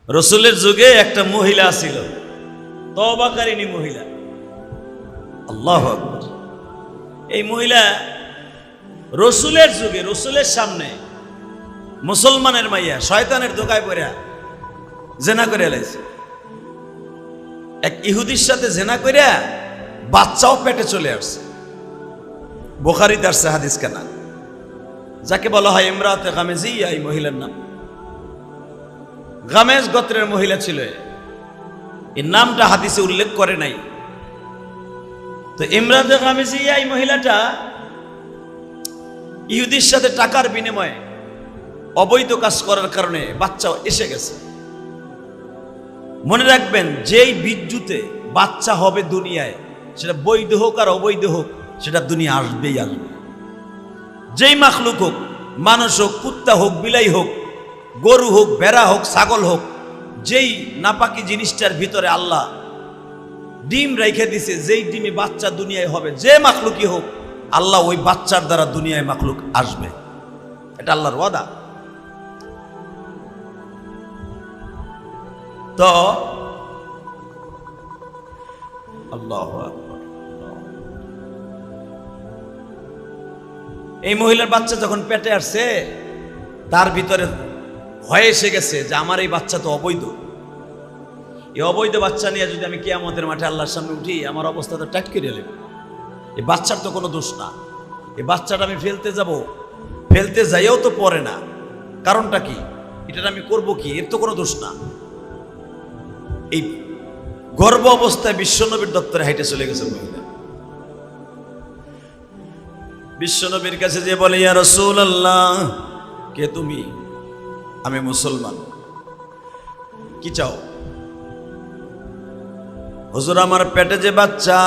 রসুলের যুগে একটা মহিলা ছিল, তওবাকারিনী মহিলা। আল্লাহু আকবার। এই মহিলা রসুলের যুগে রসুলের সামনে মুসলমানের মাইয়া শয়তানের ধোকায় পড়ে জেনা করে এলাইছে। এক ইহুদির সাথে জেনা করে বাচ্চাও পেটে চলে আসছে। বুখারীতে আসছে হাদিস কানা, যাকে বলা হয় ইমরাতে গামেজিয়া। এই মহিলার নাম গামেজ গোত্রের মহিলা ছিল। এই নামটা হাদিসে উল্লেখ করে নাই। তো ইমরাতে গামেজিয়া এই মহিলাটা ইহুদির সাথে টাকার বিনিময়ে অবৈধ কাজ করার কারণে বাচ্চা এসে গেছে। মনে রাখবেন, যেই বিদ্যুতে বাচ্চা হবে দুনিয়ায়, সেটা বৈধ হোক আর অবৈধ হোক, সেটা দুনিয়া আসবেই আসবে। যেই মাখলুক হোক, মানুষ হোক, কুত্তা হোক, বিলাই হোক, গরু হোক, ভেড়া হোক, ছাগল হোক, যেই নাপাকি জিনিসটার ভিতরে আল্লাহ ডিম রেখে দিছে, যেই ডিমে বাচ্চা দুনিয়ায় হবে, যে মাখলুকই হোক, আল্লাহ ওই বাচ্চার দ্বারা দুনিয়ায় মাখলুক আসবে। এটা আল্লাহর ওয়াদা। তো আল্লাহু আকবার। এই মহিলার বাচ্চা যখন পেটে আসছে, তার ভিতরে ভয় এসে গেছে যে আমার এই বাচ্চা তো অবৈধ। এই অবৈধ বাচ্চা নিয়ে যদি আমি কিয়ামতের মাঠে আল্লাহর সামনে উঠি, আমার অবস্থা তো টাট করে নেবে। এই বাচ্চার তো কোনো দোষ না। এই বাচ্চাটা আমি ফেলতে যাব, ফেলতে যাইও তো পড়ে না। কারণটা কি? এটা আমি করব কি? এর তো কোনো দোষ না। এই গর্ভ অবস্থায় বিশ্বনবীর দপ্তরে হাইটে চলে গেছে মহিলা। বিশ্বনবীর কাছে যে বলে, ইয়া রাসূলুল্লাহ, কে তুমি? আমি মুসলমান, কি চাও? হুজুর, আমার পেটে যে বাচ্চা,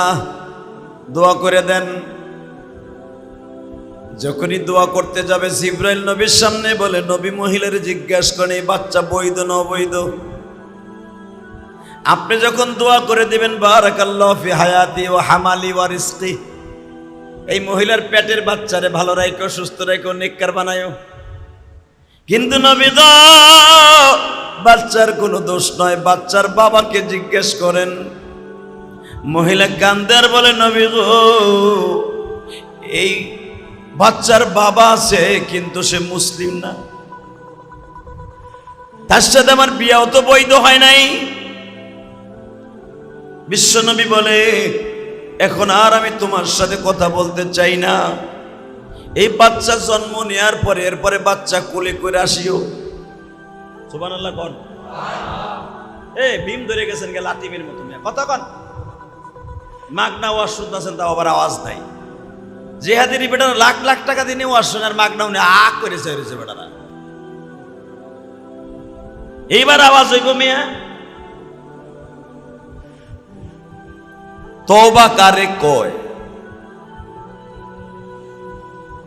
দোয়া করে দেন। যখনই দোয়া করতে যাবে, জিবরাইল নবীর সামনে বলে, নবী মহিলার জিজ্ঞাসা করেন, এই বাচ্চা বৈধ না অবৈধ? আপনি যখন দোয়া করে দিবেন, বারাকাল্লাহু ফি হায়াতি ওয়া হামালি ওয়া রিজকি, এই মহিলার পেটের বাচ্চারে ভালো রাখো, সুস্থ রাখো, নেককার বানায়ো। কিন্তু নবী গো, বাচ্চার কোনো দোষ নয়, বাচ্চার বাবাকে জিজ্ঞেস করেন। মহিলা কান্দে আর বলে, নবী গো, এই বাচ্চার বাবা আছে, কিন্তু সে মুসলিম না, তার সাথে আমার বিয়াও তো বৈধ হয় নাই। বিশ্বনবী বলে, এখন আর আমি তোমার সাথে কথা বলতে চাই না। এই বাচ্চা জন্ম নেওয়ার পরে, এরপরে বাচ্চা কোলে করে আসিও। সুবহানাল্লাহ কোন? ভীম ধরে গেছেন গে লাতিমের মতো, কথা কন। মাগনা ওয়াজ শুনতেছেন, তাও আবার আওয়াজ নাই। জেহাদের বেটারা লাখ লাখ টাকা দিয়ে ওয়াজ শোনার, মাগনা উনি আগ করেছে বেটারা। এইবার আওয়াজ হইব মিয়া। তওবা কারে কয়?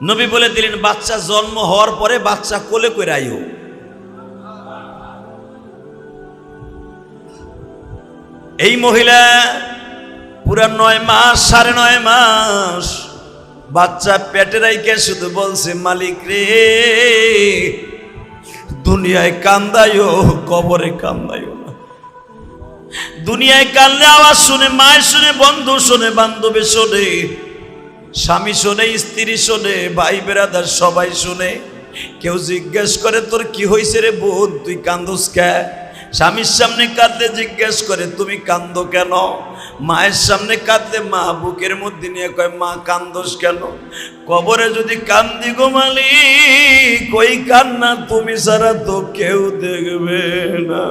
নবী বলে দিলেন, বাচ্চা জন্ম হওয়ার পরে বাচ্চা কোলে করে আইও। এই মহিলা পুরা 9 মাস, 9.5 মাস বাচ্চা পেটে রাইকে শুধু বলছে, মালিক রে, দুনিয়ায় কান্দাইও, কবরে কান্দাইও না। দুনিয়ায় কান্না আওয়াজ শুনে, মায়ের শুনে, বন্ধু শুনে, বান্ধবী শুনে, স্বামী শুনে, স্ত্রী শুনে, ভাই বেরাদার সবাই শুনে। কেউ জিজ্ঞেস করে, তোর কি হয়েছে রে বোন, তুই কান্দোস কে? স্বামীর সামনে কাঁদলে জিজ্ঞেস করে, তুমি কান্দো কেন? মায়ের সামনে কাঁদলে মা বুকের মধ্যে নিয়ে কয়, মা কান্দোস কেন? কবরে যদি কান্দি গো মালিক, ওই কান্না তুমি ছাড়া তো কেউ দেখবে না।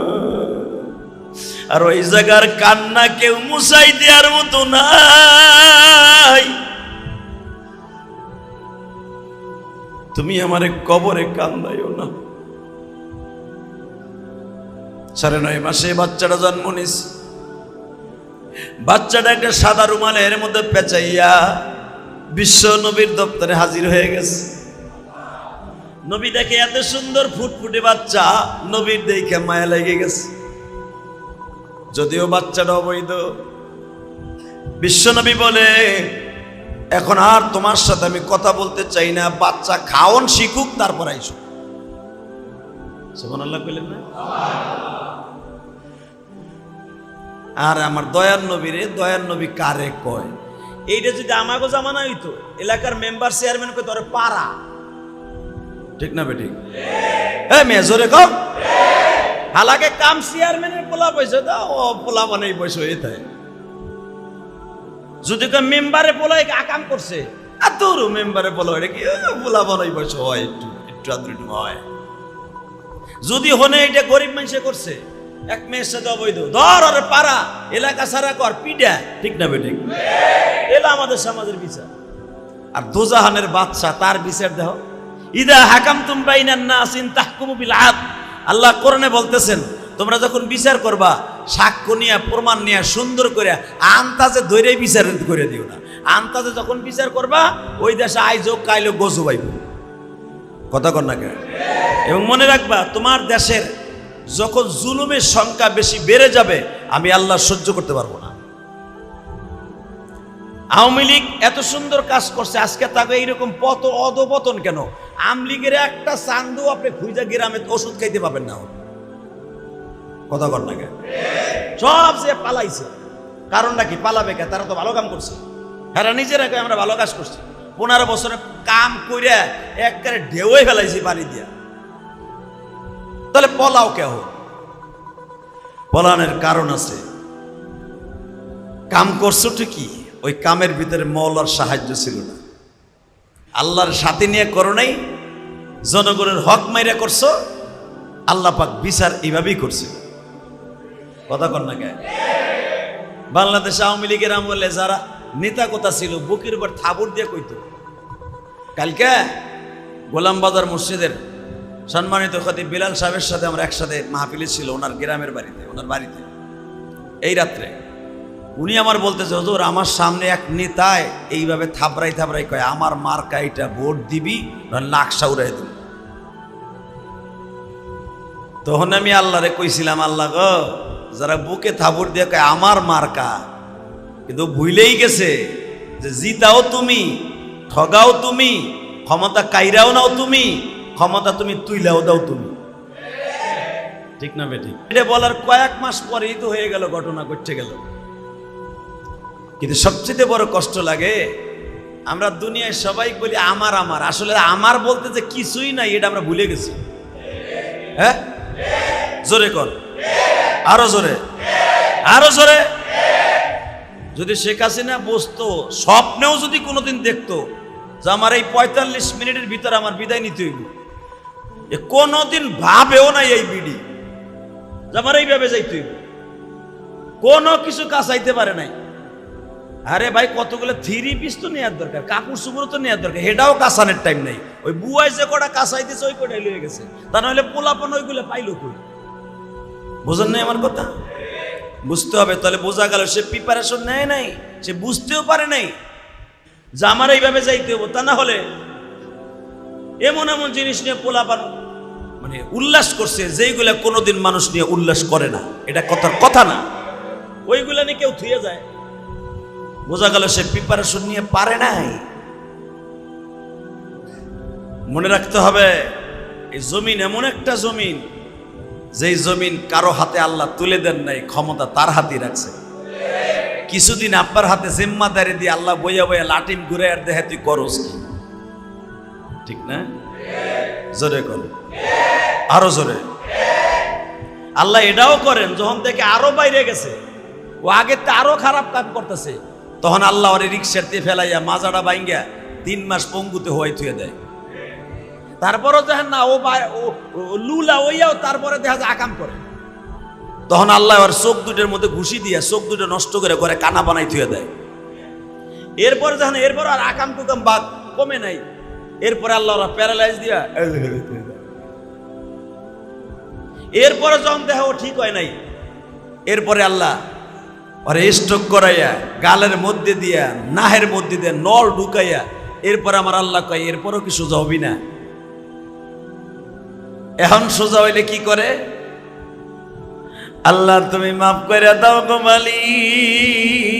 আর ওই জায়গার কান্না কেউ মুছাই দেওয়ার মতো নাই। তুমি আমারে কবরে কান্দাইও না। 9.5 মাসে বাচ্চাটা জন্ম নিস। বাচ্চাটা একটা সাদা রুমালের মধ্যে পেঁচাইয়া বিশ্ব নবীর দপ্তরে হাজির হয়ে গেছে। নবী দেখে এত সুন্দর ফুটফুটে বাচ্চা, নবীর দেখে মায়া লেগে গেছে। যদিও বাচ্চাটা অবৈধ, বিশ্বনবী বলে, এখন আর তোমার সাথে আমি কথা বলতে চাই না, বাচ্চা খাওন শিখুক, তারপর আইসো। সুবহানাল্লাহ বললেন না? আর আমার দয়ার নবী কারে কয়? এইটা যদি আমাকে জামানা হইতো, এলাকার মেম্বার চেয়ারম্যান কই তোরে পারা, ঠিক না বেঠিক? মেজরে কম হালাকে কাম চেয়ারম্যানের পোলা পয়সা দাও, ও পোলা বানাই পয়সা হয়ে থাকে। যদি কেউ মেম্বারে পোলা আকাম করছে, আর তোর মেম্বারে পোলা এটা কি পোলা বানাই পয়সা হয়, একটু একটু আদ্রিটু হয়। যদি হনে এটা গরিব মানুষে করছে, এক মেয়ের সাথে অবৈধ, ধর ওরে পারা, এলাকা সারা কর, পিডা, ঠিক না বেঠিক? এলা আমাদের সমাজের বিচার। আর দোজাহানের বাদশা, তার বিচার দেখো, ইদা হাকামতুম বাইনান নাসিন তাহকুমু বিল আদল। আল্লাহ কোরআনে বলতেছেন, তোমরা যখন বিচার করবা সাক্ষ্য নিয়ে প্রমাণ নিয়ে সুন্দর করে আন্তাজে ধরে বিচার করে দিও না। আন্তাজে যখন বিচার করবা ওই দেশে আইজো কাইলো গোজু বাইব, কথা কর না কেন? এবং মনে রাখবা, তোমার দেশের যখন জুলুমের সংখ্যা বেশি বেড়ে যাবে, আমি আল্লাহ সহ্য করতে পারবো না। আওয়ামী লীগ এত সুন্দর কাজ করছে, আজকে তাকে এইরকম অধপতন কেন? আওয়ামী লীগের একটা চান্দু আপনি খুঁজা গ্রামে ওষুধ খাইতে পাবেন না, কথা কর না কেন? সব যে পালাইছে, কারণটা কি? পালাবে কে? তারা তো ভালো কাম করছে, এরা নিজেরা আমরা ভালো কাজ করছি। 15 বছরে কাম কইরা একবারে ঢেউই ফেলাইছি পানি দিয়া। তাহলে পলাও কেহ? পলানের কারণ আছে। কাম করছো ঠিকই, ওই কামের ভিতরে মওলার সাহায্য ছিল না, আল্লাহর সাথে নিয়ে করো নাই, জনগণের হক মাইরা করছো। আল্লাহ পাক বিচার এইভাবেই করছে, কথা কর না কেন? বাংলাদেশ আওয়ামী লীগের আমলে যারা নেতা কথা ছিল, বুকের উপর থাবর দিয়ে কইতো। কালকে গোলাম বাজার মসজিদের সম্মানিত খতিব বিলাল সাহেবের সাথে আমরা একসাথে মাহফিলে ছিল, ওনার গ্রামের বাড়িতে, ওনার বাড়িতে এই রাত্রে। উনি আমার বলতেছে, হুজুর আমার সামনে এক নেতায় এইভাবে থাবড়াই কয়, আমার মার্কা এটা, ভোট দিবি নাকশা উড়াই দিবি। তখন আমি আল্লাহরে কইছিলাম, আল্লাহ গো, যারা বুকে থাবড় দিয়ে কয় আমার মার্কা, কিন্তু ভুলেই গেছে যে জিতাও তুমি, ঠগাও তুমি, ক্ষমতা কাইরাও নাও তুমি, ক্ষমতা তুমি তুইলাও দাও তুমি, ঠিক না বেঠিক? এটা বলার কয়েক মাস পরেই তো হয়ে গেল, ঘটনা ঘটে গেল। কিন্তু সবচেয়ে বড় কষ্ট লাগে, আমরা দুনিয়ায় সবাই বলি আমার, আসলে আমার বলতে যে কিছুই নাই, এটা আমরা ভুলে গেছি। হ্যাঁ, জোরে কর, আরো জোরে, আরো জোরে। যদি শেখ হাসিনা বসতো, স্বপ্নেও যদি কোনোদিন দেখতো যে আমার এই 45 মিনিটের ভিতরে আমার বিদায় নিতে হইব, কোনোদিন ভাবেও নাই এই বিডি যে আমার এইভাবে যাইতে হইব, কোনো কিছু কাছাইতে পারে নাই। আরে ভাই, কতগুলো 3 পিস তো নেওয়ার দরকার, কাপড় চুপড় তো নেওয়ার দরকার, এটাও কাছানোর টাইম নাই। ওই বুয়াই যে কটা কাছাইতেছে ওই কটাই লয়ে গেছে, তা নাহলে পোলাপন ওইগুলো পাইলো কই? বোঝেন নাই আমার কথা? বুঝতে হবে। তাহলে বোঝা গেল সে প্রিপারেশন নেয় নাই, সে বুঝতেও পারে নাই যে আমার এইভাবে যাইতে হবো। তা না হলে এমন এমন জিনিস নিয়ে পোলাপান মানে উল্লাস করছে যেইগুলা কোনোদিন মানুষ নিয়ে উল্লাস করে না, এটা কথার কথা না। ওইগুলা নিয়ে কেউ থুয়ে যায়, বোঝা গেল সে প্রিপারেশন নিয়ে পারে নাই। মনে রাখতে হবে, এই জমিন এমন একটা জমিন, যেই জমিন কারো হাতে আল্লাহ তুলে দেন নাই, ক্ষমতা তার হাতেই রাখছে। কিছুদিন আপনার হাতে জিম্মাদারি দিয়ে আল্লাহ বইয়া বইয়া লাটিম ঘুরে আর দেখে তুই করস কি, ঠিক না? জোরে কর, আরো জোরে। আল্লাহ এটাও করেন যখন থেকে আরো বাইরে গেছে, ও আগে তো আরো খারাপ কাজ করতেছে, তখন আল্লাহ ওরে রিক্সার দিয়ে ফেলাইয়া মাজাটা বাইঙ্গা 3 মাস পঙ্গুতে হওয়াই থুয়ে দেয়। তারপরও দেখেন না ও লুলা ওইয়াও তারপরে দেখা যায় আকাম করে, তখন আল্লাহ ওর চোখ দুটোর মধ্যে ঘুষি দিয়া চোখ দুটো নষ্ট করে ঘরে কানা বানাই থুয়ে দেয়। এরপরে যখন এরপর আর আকাম টুকাম বা কমে নাই, এরপরে আল্লাহ ওরা প্যারালাইজ দিয়া, এরপরে যখন দেখা ও ঠিক হয় নাই, এরপরে আল্লাহ ওরে স্ট্রোক করাইয়া গালের মধ্যে দিয়া নাহের মধ্যে দিয়া নল ঢুকাইয়া, এরপর আমার আল্লাহ কয় এরপরও কি সোজা হবি না? এখন সোজা হইলে কি করে? আল্লাহ তুমি মাফ করে দাও গো মালিক।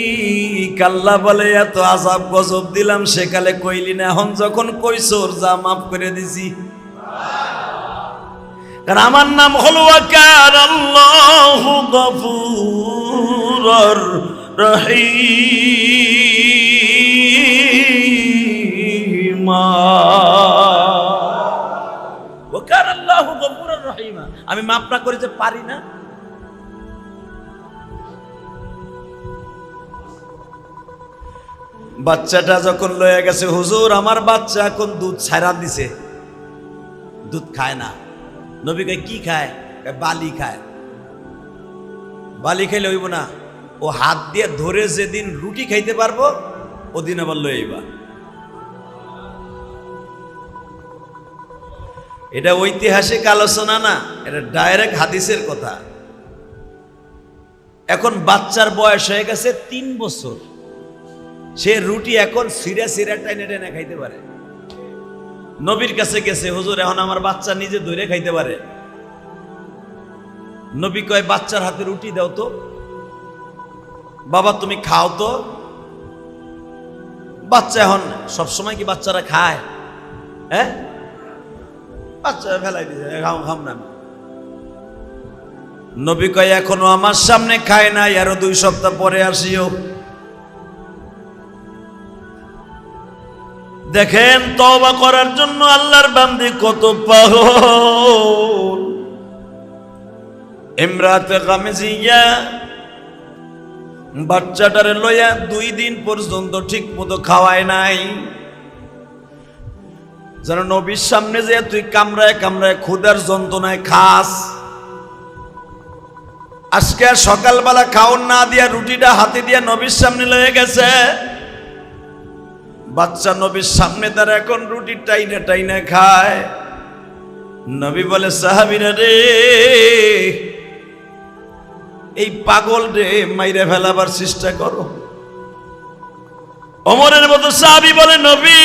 আল্লাহ বলে এত আযাব গজব দিলাম সেকালে কইলি না, এখন যখন কইছোর যা মাফ করে দিছি। কারণ আমার নাম হলো ওয়াকার আল্লাহু গফুর গফুরুর রহিম। ওয়াকান আল্লাহু গফুরুর রহিম। আমি মাফ না করে যে পারি না। বাচ্চাটা যখন লয়ে গেছে, হুজুর আমার বাচ্চা এখন দুধ ছাড়া দিছে, দুধ খায় না। নবী কয় কি খায়? বালি খায়। বালি খাইলে হইব না, ও হাত দিয়ে ধরে যেদিন রুটি খাইতে পারবো ওদিন আবার লয়ে আইবা। এটা ঐতিহাসিক আলোচনা না, এটা ডাইরেক্ট হাদিসের কথা। এখন বাচ্চার বয়স হয়ে গেছে 3 বছর, সে রুটি এখন সিরা সিরা টাইনে টাইনে খাইতে পারে। নবীর কাছে গেছে, হুজুর এখন আমার বাচ্চা নিজে ধরে খাইতে পারে। নবী কয় বাচ্চার হাতে রুটি দাও তো, বাবা তুমি খাও তো। বাচ্চা এখন সবসময় কি বাচ্চারা খায়? হ্যাঁ, বাচ্চা ফেলাই দিছে, খাম না। নবী কয় এখনো আমার সামনে খায় না, আরো 2 সপ্তাহ পরে আসিও। দেখেন তওবা করার জন্য আল্লাহর বান্দী কত পাগল। ইমরাতে গামজিয়া বাচ্চাটারে লইয়া 2 দিন পর্যন্ত ঠিক মতো খাওয়ায় নাই, যেন নবীর সামনে যে তুই কামড়ায় কামড়ায় ক্ষুধার যন্ত্রণায় খাস। আজকে সকালবেলা খাওন না দিয়া রুটিটা হাতে দিয়া নবীর সামনে লয়ে গেছে। বাচ্চা নবীর সামনে তারা এখন রুটি টাইনা টাইনা খায়। নবী বলে সাহাবীরা রে, এই পাগল রে মাইরে ফেলাবার চেষ্টা করো। ওমরের মতো সাহাবী বলে নবী,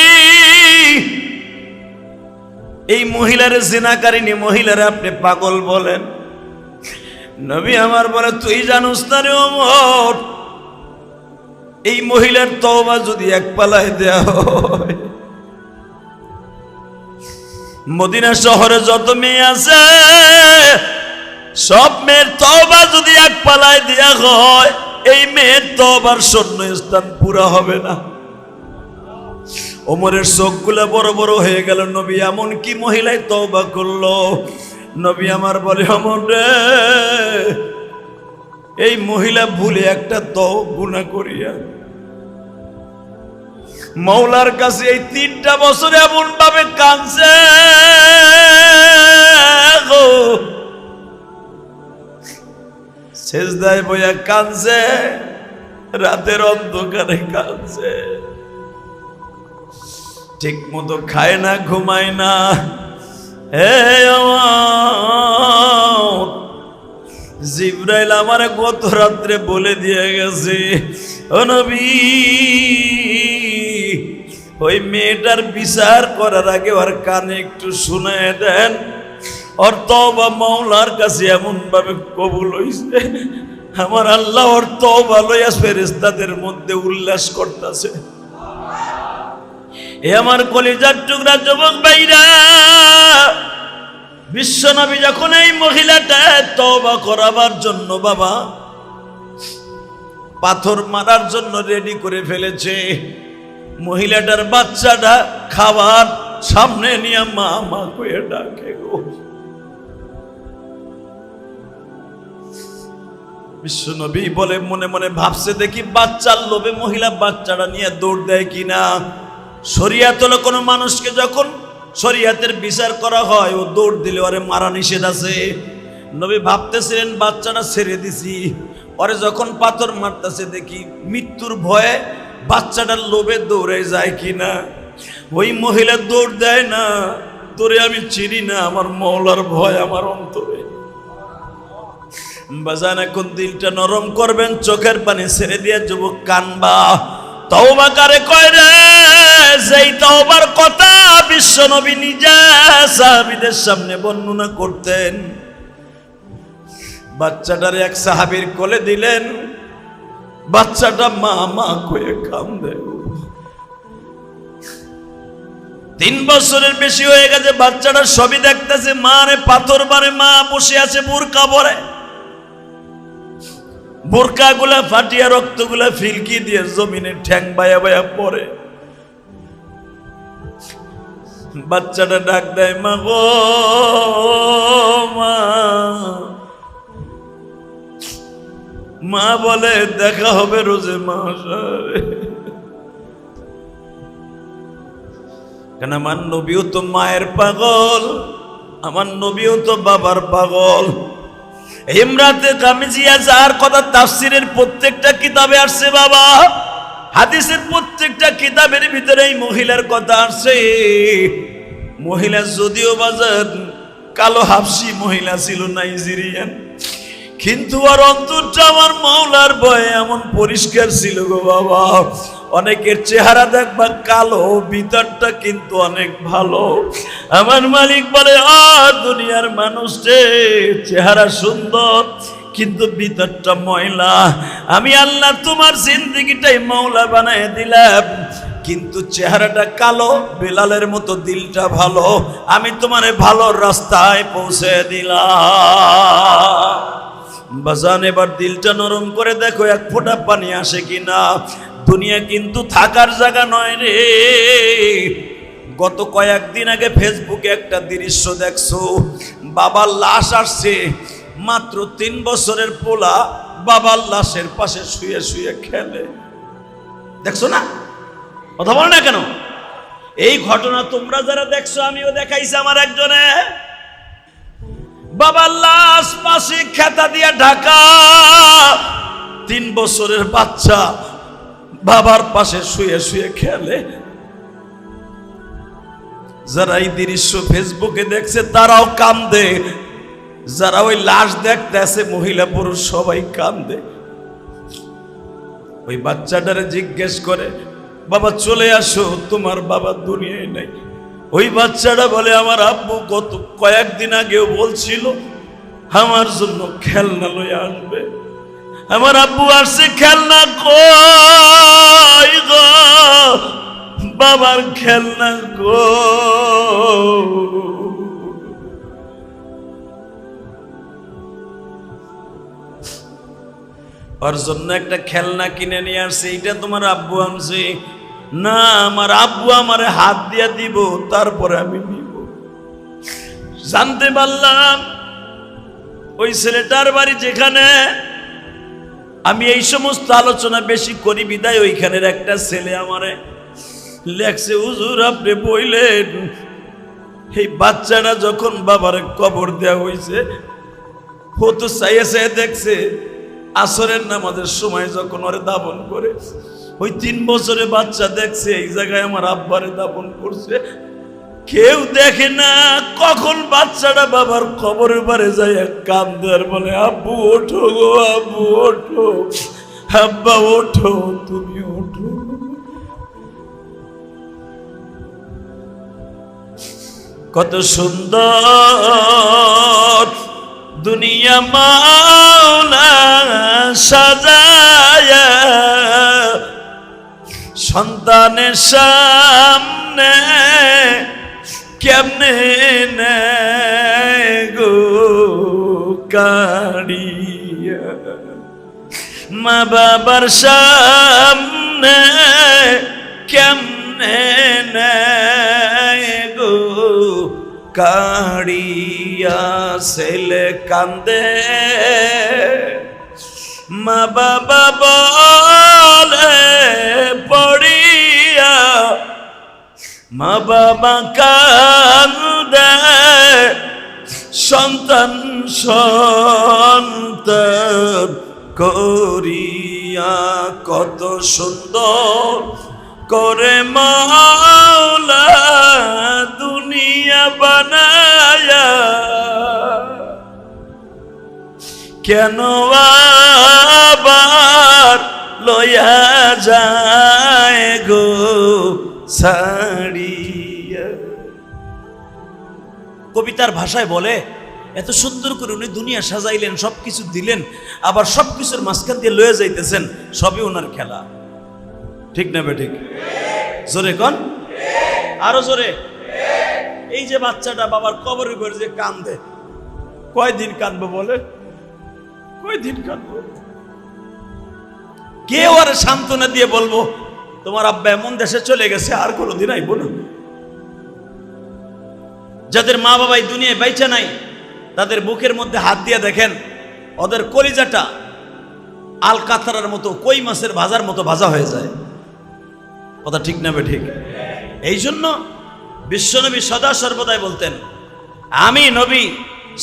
এই মহিলার জিনাকারিনী মহিলার আপনি পাগল বলেন? নবী আমার বলে তুই জানোস না রে ওমর, এই মহিলার তওবা যদি এক পালায় দেয়া হয়, মদিনা শহরে যত মেয়ে আছে সব মেয়ের তওবা যদি এক পালায় দেয়া হয়, এই মেয়ের তওবার শূন্যস্থান পুরা হবে না। ওমরের চোখগুলো বড় বড় হয়ে গেল। নবী এমন কি মহিলায় তওবা করলো? নবী আমার বলে ওমর রে, এই মহিলা ভুলে একটা গুনাহ করিয়া মওলার কাছে এই 3টা বছর এমন ভাবে কাঁদছে গো, সেজদায় বইয়া কাঁদছে, রাতের অন্ধকারে কাঁদছে, ঠিক মতো খায় না, ঘুমায় না। হে আমার জিবরাইল আমার গত রাত্রে বলে দিয়ে গেছে, ও নবী ওই মেয়েটার বিচার করার আগে ওর কানে একটু শুনায় দেন, ওর তওবা মাওলার কাছে এমন ভাবে কবুল হইছে, আমার আল্লাহ ওর তওবা লইয়া ফেরেশতাদের মধ্যে উল্লাস করতেছে। এ আমার কলিজার টুকরা যুবক ভাইরা, বিশ্বনবী যখন এই মহিলাটা তওবা করাবার জন্য বাবা পাথর মারার জন্য রেডি করে ফেলেছে, মহিলাটার বাচ্চাটা খাবার সামনে নিয়ে মা মা কয়ে ডাকে গো। বিশ্বনবী বলে মনে মনে ভাবছে দেখি বাচ্চার লোভে মহিলা বাচ্চাটা নিয়ে দৌড় দেয় কিনা। শরিয়াত হলো কোনো মানুষকে যখন শরিয়াতের বিচার করা হয়, ও দৌড় দিলে ওরে মারা নিষেধ আছে। নবী ভাবতেছিলেন বাচ্চাটা ছেড়ে দিছি, ওরে যখন পাথর মারতেছে দেখি মৃত্যুর ভয়ে বাচ্চাটার লোভে দৌড়ে যায় কিনা। ওই মহিলা দৌড় দেয় না, তোরে আমি চিনি না, আমার মওলার ভয় আমার অন্তরে। বাজান এখন দিলটা নরম করবেন, চোখের পানি ছেড়ে দিয়ে যুবক কানবা। তওবা কারে কয় রে? যেই তওবার কথা বিশ্বনবী নিজে সাহাবীদের সামনে বর্ণনা করতেন। বাচ্চাটার এক সাহাবীর কোলে দিলেন, বাচ্চাটা মা মা কয়ে কান্দে। 3 বছরের বেশি হয়ে গেছে, বাচ্চাটা সবই দেখতেছে, মা রে পাথর মারে, মা বসে আছে বোরকা পরে। বোরকাগুলা ফাটিয়া রক্তগুলা ফিলকি দিয়ে জমিনে ঠ্যাং বায়া বায়া পড়ে। বাচ্চাটা ডাক দেয়, মা গো মা। মা বলে দেখা হবে রোজে মাসারে। কেন আমার নবীও তো মায়ের পাগল, আমার নবীও তো বাবার পাগল। ইমরাতে কামিজিয়া যার কথা তাফসিরের প্রত্যেকটা কিতাবে আসছে বাবা, হাদিসের প্রত্যেকটা কিতাবের ভিতরে এই মহিলার কথা আসছে। মহিলা যদিও বাজার কালো হাফসি মহিলা ছিল, নাইজেরিয়ান, কিন্তু আর অন্তরটা আমার মাওলার ভয়ে এমন পরিষ্কার ছিল গো বাবা। অনেকের চেহারা দেখবা কালো, ভিতরটা কিন্তু অনেক ভালো। আমার মালিক বলে, দুনিয়ার মানুষ রে, চেহারা সুন্দর কিন্তু ভিতরটা ময়লা। আমি আল্লাহ তোমার জিন্দেগিটাই মাওলা বানায় দিলাম, কিন্তু চেহারাটা কালো, বেলালের মতো দিলটা ভালো। আমি তোমার ভালো রাস্তায় পৌঁছে দিলাম। বাজান এবার দিলটা নরম করে দেখো, এক ফোঁটা পানি আসে কিনা। দুনিয়া কিন্তু থাকার জায়গা নয় রে। গত কয়েকদিন আগে ফেসবুকে একটা দৃশ্য দেখছো, বাবার লাশ আসছে, মাত্র 3 বছরের পোলা বাবার লাশের পাশে শুয়ে শুয়ে খেলে। দেখছো না? কথা বল না কেন? এই ঘটনা তোমরা যারা দেখছো, আমিও দেখাইছি। আমার একজনে বাবার লাশ পাশে খেতা দিয়ে ঢাকা, 3 বছরের বাচ্চা বাবার পাশে শুয়ে শুয়ে খেলে। যারা এই দৃশ্য ফেসবুকে দেখছে তারাও কান্দে, যারা ওই লাশ দেখতে আছে মহিলা পুরুষ সবাই কান্দে। ওই বাচ্চাটারে জিজ্ঞেস করে, বাবা চলে আসো, তোমার বাবা দুনিয়ায় নাই। ওই বাচ্চাটা বলে, আমার আব্বু গত কয়েকদিন আগেও বলছিল আমার জন্য খেলনা লয়ে আসবে। আমার আব্বু আসছে, খেলনা কই গো, বাবার খেলনা গো। ওর জন্য একটা খেলনা কিনে নিয়ে আসছে, এইটা তোমার আব্বু আনছে। না, আমার আব্বু আমারে হাত দিয়া দিব, তারপরে আমি নিব। জানতে পারলাম ওই ছেলেটার বাড়ি যেখানে, আমি এই সমস্ত আলোচনা বেশি করি বিদায়, ওইখানের একটা ছেলে আমারে লেখছে, হুজুর আপনি বললেন এই বাচ্চাটা যখন বাবার কবর দেওয়া হয়েছে, ও তো চাইয়ে চাইয়ে দেখছে আসরের নামাজের সময় যখন ওরে দাফন করে, ওই 3 বছরের বাচ্চা দেখছে এই জায়গায় আমার আব্বারে দাফন করছে। কেউ দেখে না কখন বাচ্চাটা বাবার কবরের পারে যায় কান্দে আর বলে, আব্বু ওঠো গো, আব্বু ওঠো, আব্বা ওঠো, তুমি ওঠো। কত সুন্দর দুনিয়া মাওলা সাজায়া সন্তানের সামনে কেমনে নেয় গো কাড়িয়া, মা বাবার সামনে কেমনে নেয় গো কাড়িয়া। ছেলে কান্দে, মা বাবা বলে পড়িয়া, মা বাবা কান্দে, সন্তান সন্তান করিয়া। কত সুন্দর করে মাওলা দুনিয়া বানায়া, কেন আবার লয়া যায় গো ছাড়িয়া। কবিতার ভাষায় বলে, এত সুন্দর করে উনি দুনিয়া সাজাইলেন, সবকিছু দিলেন, আবার সবকিছুর মাঝখান দিয়ে লয়ে যাইতেছেন, সবই ওনার খেলা। ঠিক না বেঠিক? জোরে কন, আরো জোরে। এই যে বাচ্চাটা বাবার কবরের উপর যে কান্দে, কয়দিন কাঁদবো বলে? কয়দিন কাঁদবো? কেউ আর সান্ত্বনা দিয়ে বলবো তোমার আব্বা এমন দেশে চলে গেছে আর কোনোদিন আইব না। যাদের মা বাবাই দুনিয়ায় বাইচা নাই তাদের বুকের মধ্যে হাত দিয়ে দেখেন, ওদের কলিজাটা আল কাতারার মতো, কই মাছের ভাজার মতো ভাজা হয়ে যায়। কথা ঠিক না বে ঠিক? এই জন্য বিশ্বনবী সদা সর্বদাই বলতেন, আমি নবী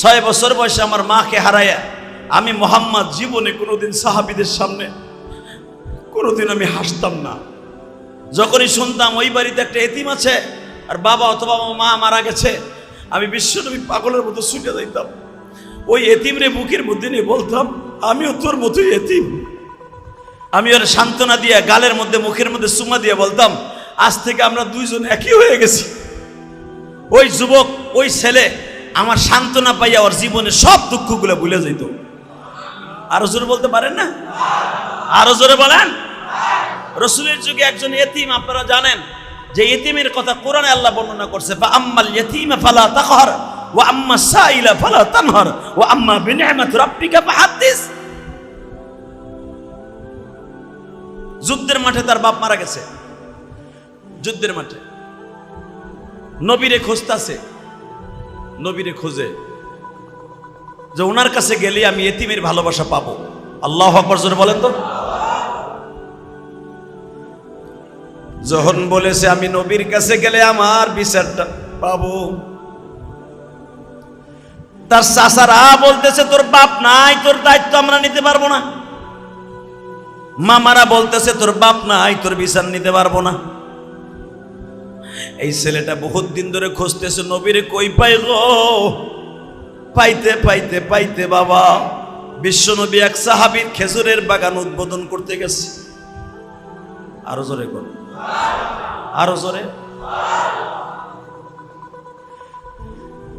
6 বছর বয়সে আমার মাকে হারাইয়া আমি মোহাম্মদ জীবনে কোনোদিন সাহাবীদের সামনে কোনোদিন আমি হাসতাম না। যখনই শুনতাম ওই বাড়িতে একটা এতিম আছে আর বাবা অথবা মা মারা গেছে, আমি বিশ্বনবী পাগলের মতো ছুটে যাইতাম, ওই এতিমরে বুকের মধ্যে নিয়ে বলতাম, আমিও তোর মতোই এতিম। আমি ওর সান্ত্বনা দিয়ে গালের মধ্যে মুখের মধ্যে চুমা দিয়ে বলতাম, আজ থেকে আমরা দুইজন একই হয়ে গেছি। ওই যুবক, ওই ছেলে আমার সান্ত্বনা পাইয়া ওর জীবনে সব দুঃখগুলো ভুলে যেত। আরো জোরে বলতে পারেন না? আরো জোরে বলেন। রাসূলের যুগে একজন এতিম, আপনারা জানেন যে এতিমের কথা কোরআনে আল্লাহ বর্ণনা করছে, ফা আম্মাল ইয়াতীমা ফালা তাকহার ওয়া আম্মা সাইলা ফালা তানহার ওয়া আম্মা বিনি'মাতি রাব্বিকা ফাহাদ্দিস। যুদ্ধের মাঠে তার বাপ মারা গেছে, যুদ্ধের মাঠে নবীরে খুঁজতাছে, নবীরে খুঁজে যে ওনার কাছে গেলে আমি এতিমের ভালোবাসা পাবো। আল্লাহু আকবার জোরে বলেন তো। যখন বলেছে আমি নবীর কাছে গেলে আমার বিচারটা পাবো, তার চাচারা বলতেছে তোর বাপ নাই, তোর দায়িত্ব আমরা নিতে পারবো না। মামারা বলতেছে তোর বাপ নাই, তোর বিচার নিতে পারবো না। এই ছেলেটা বহুত দিন ধরে খুঁজতেছে নবীরে কই পাই গো। পাইতে পাইতে পাইতে বাবা বিশ্বনবী এক সাহাবীর খেজুরের বাগান উদ্বোধন করতে গেছে। আরো জোরে করো, আরো জোরে।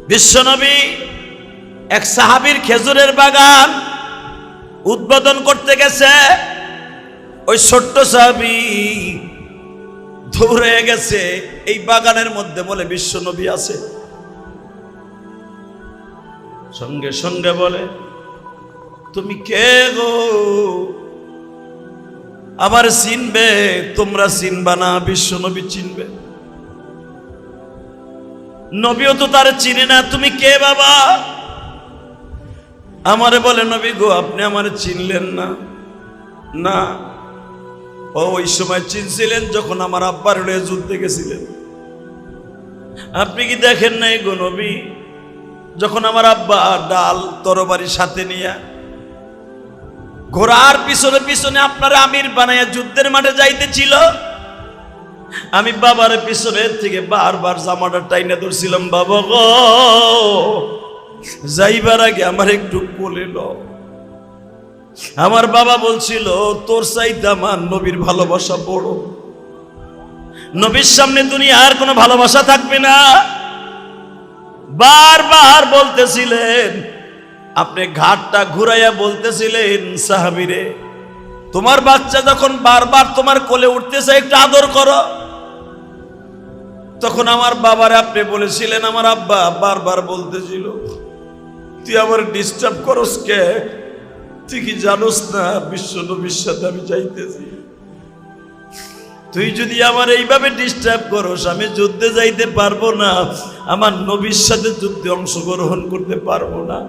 বিশ্বনবী এক সাহাবীর খেজুরের বাগান উদ্বোধন করতে গেছে। ওই ছোট্ট সাহাবী দৌড়ে গেছে, এই বাগানের মধ্যে বলে বিশ্বনবী আছে। সঙ্গে সঙ্গে বলে তুমি কে গো? আবার চিনবে, তোমরা চিনবা না, বিশ্বনবী চিনবে। নবীও তো তার চিনে না, তুমি কে বাবা? আমারে বলে নবী গো আপনি আমারে চিনলেন না? না, ওই সময় চিনছিলেন যখন আমার আব্বার লয়ে যুদ্ধে গেছিলেন। আপনি কি দেখেন নাই গো নবী, যখন আমার আব্বা ডাল তরবারির সাথে নিয়ে ঘোড়ার পিছনে পিছনে আপনারা আমির বানাইয়া যুদ্ধের মাঠে যাইতেছিল, আমি বাবার পিছনের থেকে বারবার জামাটা টাইনা ধরছিলাম, বাবা গো যাইবার আগে আমার একটু কোলে লও। আমার বাবা বলছিল তোর চাইতে আমার নবীর ভালোবাসা বড়, নবীর সামনে দুনিয়ার কোনো ভালোবাসা থাকবে না। বারবার বলতেছিলেন, আপনি ঘাটটা ঘুরাইয়া বলতেছিলেন সাহাবীরে তোমার বাচ্চা যখন বারবার তোমার কোলে উঠতেছে একটু আদর করো। তখন আমার বাবারে আপনি বলেছিলেন, আমার আব্বা বারবার বলতেছিল তুই আমার ডিস্টার্ব করস কে? তুই কি জানোস না বিশ্বনবীর সাথে আমি যাইতেছি? তুই যদি আমার এইভাবে ডিস্টার্ব করস আমি যুদ্ধে যাইতে পারবো না, আমার নবীর সাথে যুদ্ধে অংশগ্রহণ করতে পারবো না।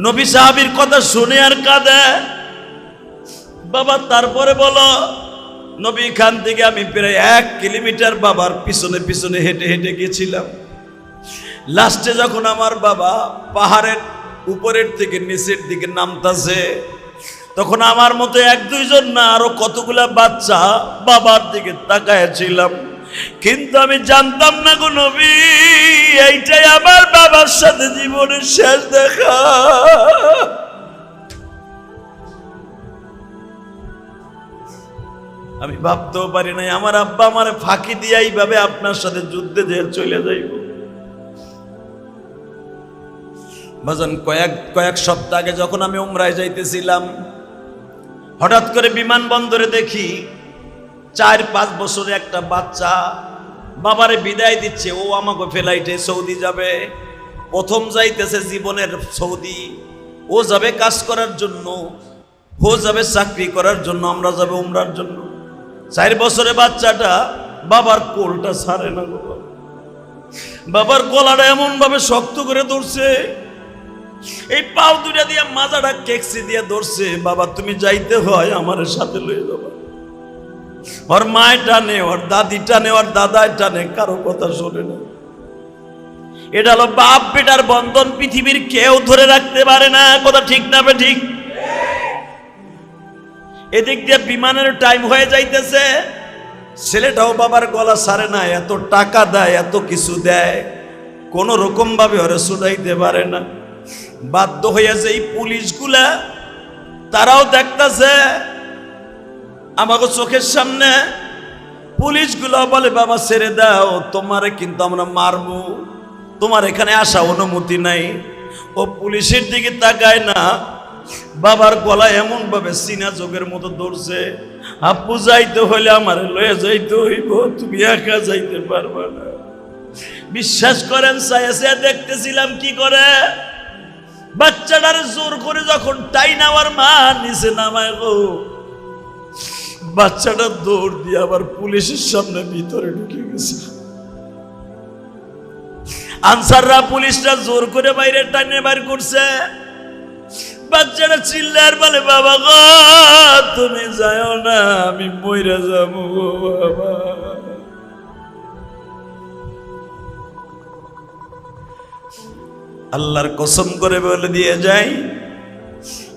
নবী সাহাবীর কথা শুনে আর কাঁদে। বাবা তারপরে বলো, নবী খান থেকে আমি প্রায় 1 কিলোমিটার বাবার পিছনে পিছনে হেঁটে হেঁটে গেছিলাম। লাস্টে যখন আমার বাবা পাহাড়ের উপরের থেকে নিচের দিকে নামতাছে, তখন আমার মতো 1-2 জন না আরো কতগুলা বাচ্চা বাবার দিকে তাকায়াছিলাম, কিন্তু আমি জানতাম না গো নবী এইটাই আমার বাবার সাথে জীবনের শেষ দেখা। আমি ভাবতেও পারি নাই আমার আব্বা আমার ফাঁকি দিয়ে এইভাবে আপনার সাথে যুদ্ধে যে চলে যাইব। বাজান কয়েক সপ্তাহ আগে যখন আমি উমরায় যাইতেছিলাম, হঠাৎ করে বিমানবন্দরে দেখি 4-5 বছরের একটা বাচ্চা বাবারে বিদায় দিচ্ছে। ও আমাকে ফ্লাইটে সৌদি যাবে, প্রথম যাইতেছে জীবনের সৌদি, ও যাবে কাজ করার জন্য। ও যাবে চাকরি করার জন্য, আমরা যাবে উমরার জন্য। 4 বছরের বাচ্চাটা বাবার কোলটা ছাড়ে না গো। বাবার গলাটা এমন ভাবে শক্ত করে ধরছে, এই পাও দুটা দিয়ে মাজাটা কেকসি দিয়ে ধরছে। বাবা তুমি যাইতে হয় আমার সাথে লয়ে যাবা। ওর মায় টানে, ওর দাদি টানে, ওর দাদায় টানে, কারো কথা শোনে না। এটা হলো বাপ বেটার বন্ধন, পৃথিবীর কেউ ধরে রাখতে পারে না। কথা ঠিক না বে ঠিক? এদিক দিয়ে বিমানের টাইম হয়ে যাইতেছে, ছেলেটাও বাবার গলা ছাড়ে না। এত টাকা দেয়, এত কিছু দেয়, কোন রকম ভাবে ওরে ছুটাইতে পারে না। বাধ্য হয়েছে এই পুলিশগুলা, তারাও দেখতেছে আমাকে চোখের সামনে। পুলিশগুলো বলে বাবা ছেড়ে দাও, তোমারে কিন্তু আমরা মারবো, তোমার এখানে আসা অনুমতি নাই। ও পুলিশের দিকে তাকায় না, বাবার গলা এমন ভাবে সিনা যোগের মতো ধরছে। আপু যাইতে হলে আমার লয়ে যাইতে হইব, তুমি একা যাইতে পারবা না। বিশ্বাস করেন সায়াসে দেখতেছিলাম কি করে বাচ্চাটার জোর করে যখন টাই নেওয়ার মা নিচে নামায় গো, বাচ্চাটা দৌড় দিয়ে আবার পুলিশের সামনে ভিতরে ঢুকে গেছে। আনসাররা পুলিশটা জোর করে বাইরে টাইনে বাইর করছে। বাচ্চাটা চিল্লার বলে বাবা গো তুমি যাও না, আমি মইরা যাবো গো বাবা। আল্লাহর কসম করে বলে দিয়ে যাই,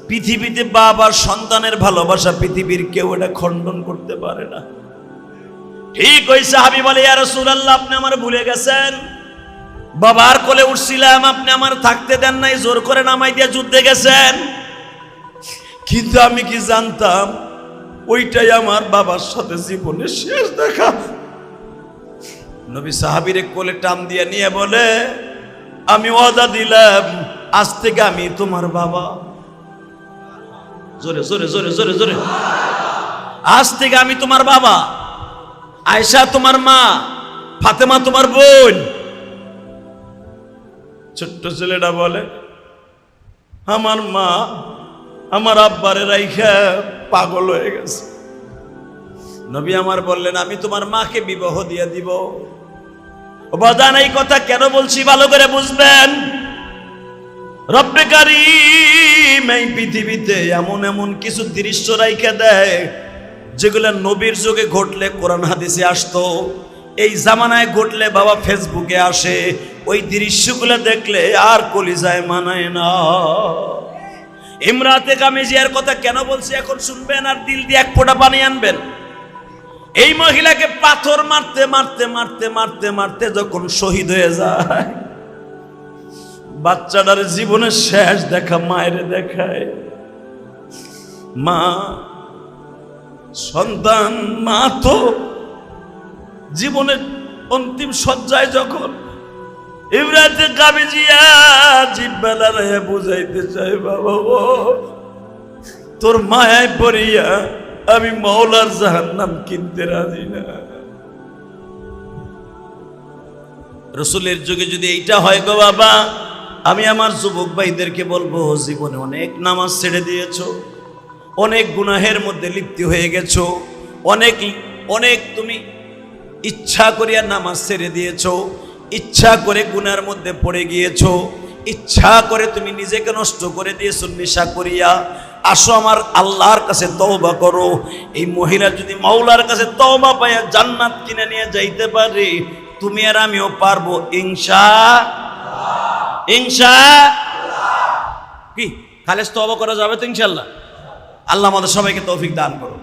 পৃথিবীতে বাবার সন্তানের ভালোবাসা পৃথিবীর কেউ এটা খণ্ডন করতে পারে না। ঠিক ওই সাহাবী বলে ইয়া রাসূলুল্লাহ আপনি আমার ভুলে গেছেন, বাবার কোলে উঠছিলাম, আপনি আমার থাকতে দেন নাই, জোর করে নামাই দিয়ে যুদ্ধে গেছেন। কিন্তু আমি কি জানতাম ওইটাই আমার বাবার সাথে জীবনের শেষ দেখা। নবী সাহাবীরে কোলে টান দিয়ে নিয়ে বলে আমি ওয়াদা দিলাম আজ থেকে আমি তোমার বাবা। জোরে জোরে জোরে জোরে জোরে, আজ থেকে আমি তোমার বাবা, আয়েশা তোমার মা, ফাতেমা তোমার বোন। ছোট্ট ছেলেটা বলে আমার মা আমার আব্বারে রাইখা পাগল হয়ে গেছে। নবী আমার বললেন আমি তোমার মাকে বিবাহ দিয়ে দিব। বাজান এই কথা কেন বলছি ভালো করে বুঝবেন। রব্বে কারীম এই পৃথিবীতে এমন এমন কিছু দৃশ্য রাইখা দেয় যেগুলো নবীর যুগে ঘটলে কোরআন হাদিসে আসতো, এই জামানায় ঘটলে বাবা ফেসবুকে আসে। ওই দৃশ্যগুলো দেখলে আর কলিজায় মানায় না। ইমরাতে কামিজিয়ার কথা কেন বলছি এখন শুনবেন, আর দিল দিয়ে এক ফোঁটা পানি আনবেন। এই মহিলাকে পাথর মারতে মারতে মারতে মারতে মারতে যখন শহীদ হয়ে যায়, বাচ্চাটার জীবনের শেষ দেখা মায়ের দেখায়। মা সন্তান, মা তো জীবনের অন্তিম শয্যায় যখন ইমরাতে কামিজিয়া জিব্বালা রে বুঝাইতে চাই বাবা ও তোর মায়ায় পড়িয়া আমি মাওলার জাহান্নাম কিনতে রাজি না। রসুলের যুগে যদি এইটা হয় গো বাবা, আমি আমার যুবক ভাইদেরকে বলবো জীবনে অনেক নামাজ ছেড়ে দিয়েছো, অনেক গুনাহের মধ্যে লিপ্ত হয়ে গেছো, অনেক অনেক তুমি ইচ্ছা করিয়া নামাজ ছেড়ে দিয়েছো, ইচ্ছা করে গুনার মধ্যে পড়ে গিয়েছো, ইচ্ছা করে তুমি নিজেকে নষ্ট করে দিয়েছো নেশা করিয়া। আসো আমার আল্লাহর কাছে তওবা করো। এই মহিলা যদি মাওলার কাছে তওবা পাইয়া জান্নাত কিনে নিয়ে যাইতে পারে, তুমি আর আমিও পারবো ইনশাআল্লাহ। কি খালেস তওবা করা যাবে তো ইনশাআল্লাহ? আল্লাহ আমাদের সবাইকে তৌফিক দান করো।